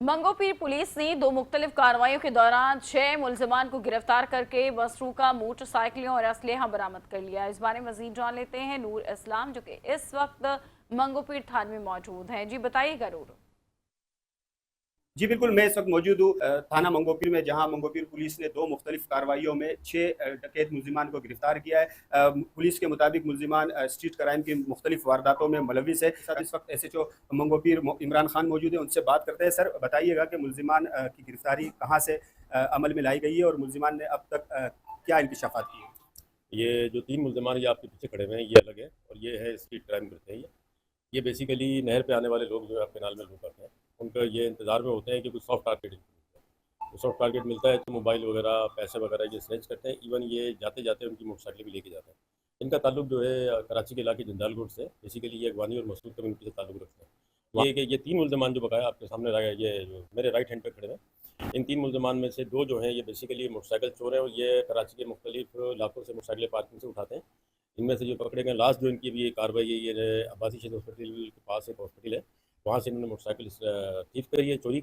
Manghopir police ने दो मुख्तलिफ कार्रवाइयों के दौरान 6 मुल्जिमान को गिरफ्तार करके बसरूका मोटरसाइकिलें और असलहा बरामद कर लिया। इस बारे में मजीद जान लेते हैं नूर इस्लाम, जो कि इस वक्त मंगोपीर थाने में मौजूद हैं। जी बताइएगा नूर। जी बिल्कुल, मैं इस वक्त मौजूद हूँ थाना मंगोपीर में, जहां मंगोपीर पुलिस ने दो मुख्तलिफ कार्रवाइयों में 6 डकैत मुल्जिमान को गिरफ्तार किया है। पुलिस के मुताबिक मुल्जिमान स्ट्रीट क्राइम की मुख्तलिफ वारदातों में मुलविस है। साथ इस वक्त SHO मंगोपीर इमरान खान मौजूद है, उनसे बात करते हैं। सर बताइएगा कि मुल्जिमान की गिरफ्तारी कहाँ से अमल में लाई गई है और मुल्जिमान ने अब तक क्या इंकशाफात किए? ये जो 3 मुल्ज़िमान ये आपके पीछे खड़े हुए हैं, ये अलग है और ये है स्ट्रीट क्राइम करते हैं ये बेसिकली नहर पे आने वाले लोग जो है केनाल में लूट करते हैं, उनका ये इंतज़ार में होते हैं कि कुछ सॉफ्ट टारगेट मिलता है। तो सॉफ्ट टारगेट मिलता है तो मोबाइल वगैरह, पैसे वगैरह ये स्नैच करते हैं। इवन ये जाते-जाते उनकी मोटरसाइकिल भी लेके जाते हैं। इनका ताल्लुक जो है कराची के इलाके जंजालगुट से, बेसिकली ये अगवानी और मसूद कम्युनिटी से ताल्लुक रखते हैं। ये 3 मुल्ज़िमान जो बकाया आपके सामने रहा है, ये जो मेरे राइट हैंड पे खड़े हैं, इन 3 मुल्ज़िमान में से 2 जो हैं ये बेसिकली मोटरसाइकिल चोर हैं और ये कराची के मुख्तलिफ इलाकों से मोटरसाइकिलें पार्किंग से उठाते हैं। इनमें से जो पकड़े गए लास्ट जो इनकी भी कार्रवाई है, ये अब्बासी शहीद हॉस्पिटल के पास एक हॉस्पिटल है, वहाँ से इन्होंने मोटरसाइकिल थीफ करी है, चोरी